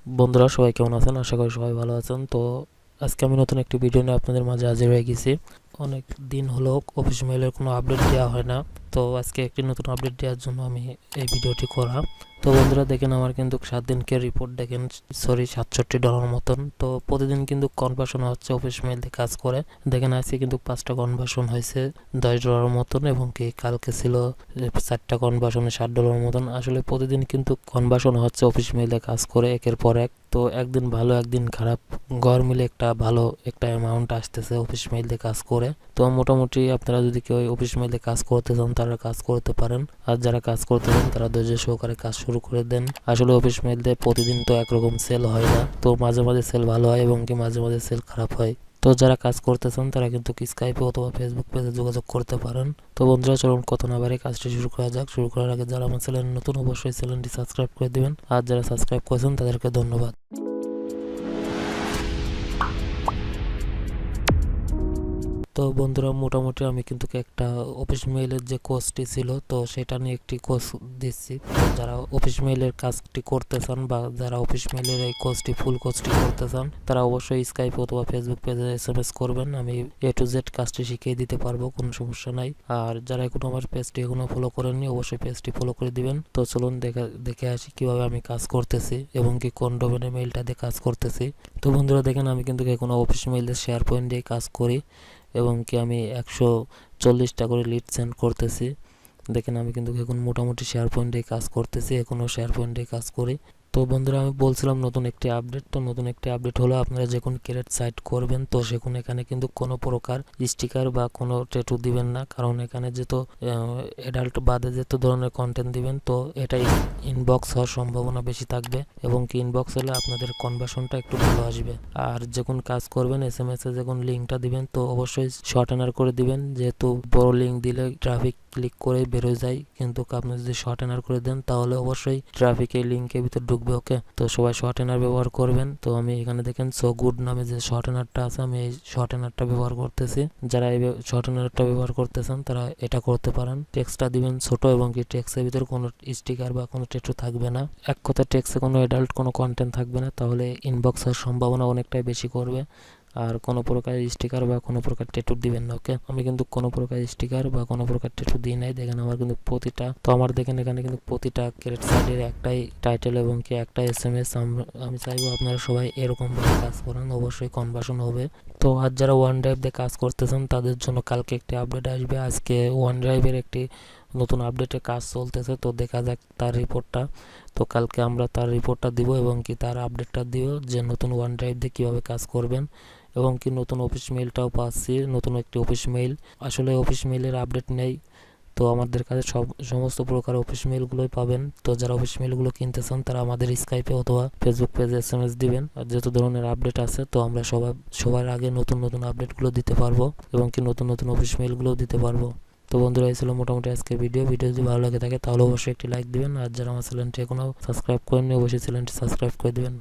বন্ধুরা সবাই কেমন আছেন? আশা করি সবাই ভালো আছেন। তো আজকে আমি নতুন একটি ভিডিও নিয়ে আপনাদের মাঝে হাজির হয়ে গেছি। অনেক দিন হলো অফিস মেইলের কোনো আপডেট দেওয়া হয় না, তো আজকে একটি নতুন আপডেট দেওয়ার জন্য আমি এই ভিডিওটি করা। তো বন্ধুরা দেখেন, আমার কিন্তু 7 দিনকে রিপোর্ট দেখেন, সরি $67 মতন। তো প্রতিদিন কিন্তু কনভার্সন হচ্ছে অফিস মেইল দিয়ে কাজ করে। দেখেন আজকে কিন্তু 5টা কনভার্সন হয়েছে $10 মতন, এবং কি কালকে ছিল 4টা কনভার্সনে $60 মতন। আসলে প্রতিদিন কিন্তু কনভার্সন হচ্ছে অফিস মেইলে কাজ করে একের পর এক। তো একদিন ভালো একদিন খারাপ গড় মিলে একটা ভালো একটা অ্যামাউন্ট আসতেছে অফিস মেইল দিয়ে কাজ করে। তো মোটামুটি আপনারা যদি কেউ অফিস মেইলে কাজ করতে চান তারা কাজ করতে পারেন, আর যারা কাজ করতে চান তারা ধৈর্য সহকারে কাজ শুরু করে দেন। আসলে অফিস মেইল দিয়ে প্রতিদিন তো একরকম সেল হয় না, তো মাঝে মাঝে সেল ভালো হয় এবং কি মাঝে মাঝে সেল খারাপ হয়। তো যারা কাজ করতে চান তারা কিন্তু স্কাইপে অথবা ফেসবুক পেজে যোগাযোগ করতে পারেন। তো বন্ধুরা চলুন কত না বারে কাজটি শুরু করা যাক। শুরু করার আগে যারা আমার চ্যানেল নতুন অবশ্যই চ্যানেলটি সাবস্ক্রাইব করে দিবেন, আর যারা সাবস্ক্রাইব করেছেন তাদেরকে ধন্যবাদ। তো বন্ধুরা মোটামুটি আমি কিন্তু একটা অফিস মেইলের যে কোর্সটি ছিল তো সেটা নিয়ে একটি কোর্স দিচ্ছি। তো যারা অফিস মেইলের কাজটি করতে চান বা যারা অফিস মেইলের এই কোর্সটি ফুল কোর্সটি করতে চান তারা অবশ্যই স্কাইপ অথবা ফেসবুক পেজে SMS করবেন। আমি A to Z কাজটি শিখিয়ে দিতে পারবো, কোনো সমস্যা নাই। আর যারা এখনো আমার পেজটি এখনো ফলো করেননি অবশ্যই পেজটি ফলো করে দিবেন। তো চলুন দেখে আসি কিভাবে আমি কাজ করতেছি এবং কি কোন ডোমেনের মেইলটা দিয়ে কাজ করতেছি। তো বন্ধুরা দেখেন, আমি কিন্তু কোনো অফিস মেইলের শেয়ার পয়েন্ট দিয়ে কাজ করি এবং কি আমি 140টা করে লিড সেন্ড করতেছি। দেখেন আমি কিন্তু এখন মোটামুটি শেয়ার পয়েন্টে কাজ করতেছি, এখনও শেয়ার পয়েন্টে কাজ করি। তো বন্ধুরা আমি বলছিলাম নতুন একটি আপডেট। তো নতুন একটি আপডেট হলো, আপনারা যখন ক্রিয়েট সাইট করবেন তো সেখানে এখানে কিন্তু কোনো প্রকার স্টিকার বা কোনো ট্যাটু দিবেন না, কারণ এখানে যেহেতু অ্যাডাল্ট বাদে যেহেতু ধরনের কন্টেন্ট দিবেন তো এটাই ইনবক্স হওয়ার সম্ভাবনা বেশি থাকবে, এবং কি ইনবক্স হলে আপনাদের কনভার্সনটা একটু ভালো আসবে। আর যখন কাজ করবেন SMS এ যখন লিঙ্কটা দিবেন তো অবশ্যই শর্ট অ্যানার করে দিবেন, যেহেতু বড় লিঙ্ক দিলে ট্রাফিক ক্লিক করে বেরোয় যায়, কিন্তু আপনি যদি শর্ট অ্যানার করে দেন তাহলে অবশ্যই ট্রাফিক এই লিঙ্কের ভিতর ঢুকবে। ওকে, তো সবাই শর্ট অ্যানার ব্যবহার করবেন। তো আমি এখানে দেখেন সো গুড নামে যে শর্ট অ্যানারটা আছে, আমি এই শর্ট অ্যানারটা ব্যবহার করতেছি। যারা এই শর্ট অ্যানারটা ব্যবহার করতেছেন তারা এটা করতে পারেন। টেক্সটটা দিবেন ছোট, এবং কি টেক্সটের ভিতরে কোনো স্টিকার বা কোনো ট্যাটু থাকবে না। এক কথা টেক্সটে কোনো অ্যাডাল্ট কোনো কন্টেন্ট থাকবে না, তাহলে ইনবক্স হওয়ার সম্ভাবনা অনেকটাই বেশি করবে। আর কোনো প্রকার স্টিকার বা কোনো প্রকার ট্যাটু দিবেন না। ওকে, আমি কিন্তু কোনো প্রকার স্টিকার বা কোনো প্রকার ট্যাটু দিই নাই। দেখেন আমার কিন্তু প্রতিটা, তো আমার দেখেন এখানে কিন্তু প্রতিটা ক্রেডিট সাইডের একটাই টাইটেল এবং কি একটা SMS। আমি চাইবো আপনারা সবাই এরকম ভাবে কাজ করেন, অবশ্যই কনভার্সন হবে। তো আর যারা ওয়ান ড্রাইভ দিয়ে কাজ করতেছেন তাদের জন্য কালকে একটি আপডেট আসবে। আজকে ওয়ান ড্রাইভের একটি নতুন আপডেটে কাজ চলতেছে, তো দেখা যাক তার রিপোর্টটা। তো কালকে আমরা তার রিপোর্টটা দিব এবং কি তার আপডেটটা দিব যে নতুন ওয়ান ড্রাইভ দিয়ে কীভাবে কাজ করবেন, এবং কি নতুন অফিস মেইলটাও পাচ্ছি, নতুন একটি অফিস মেইল। আসলে অফিস মেইলের আপডেট নেই, তো আমাদের কাছে সমস্ত প্রকার অফিস মেইলগুলোই পাবেন। তো যারা অফিস মেইলগুলো কিনতে চান তারা আমাদের স্কাইপে অথবা ফেসবুক পেজে SMS দিবেন। আর যত ধরনের আপডেট আছে তো আমরা সবার আগে নতুন নতুন আপডেটগুলো দিতে পারবো, এবং কি নতুন নতুন অফিস মেইলগুলোও দিতে পারবো। তো বন্ধুরা এই ছিল মোটামুটি আজকের ভিডিও যদি ভালো লাগে থাকে তাহলে অবশ্যই একটি লাইক দিবেন, আর যারা আমার চ্যানেলটি এখনো সাবস্ক্রাইব করেননি অবশ্যই চ্যানেলটি সাবস্ক্রাইব করে দিবেন।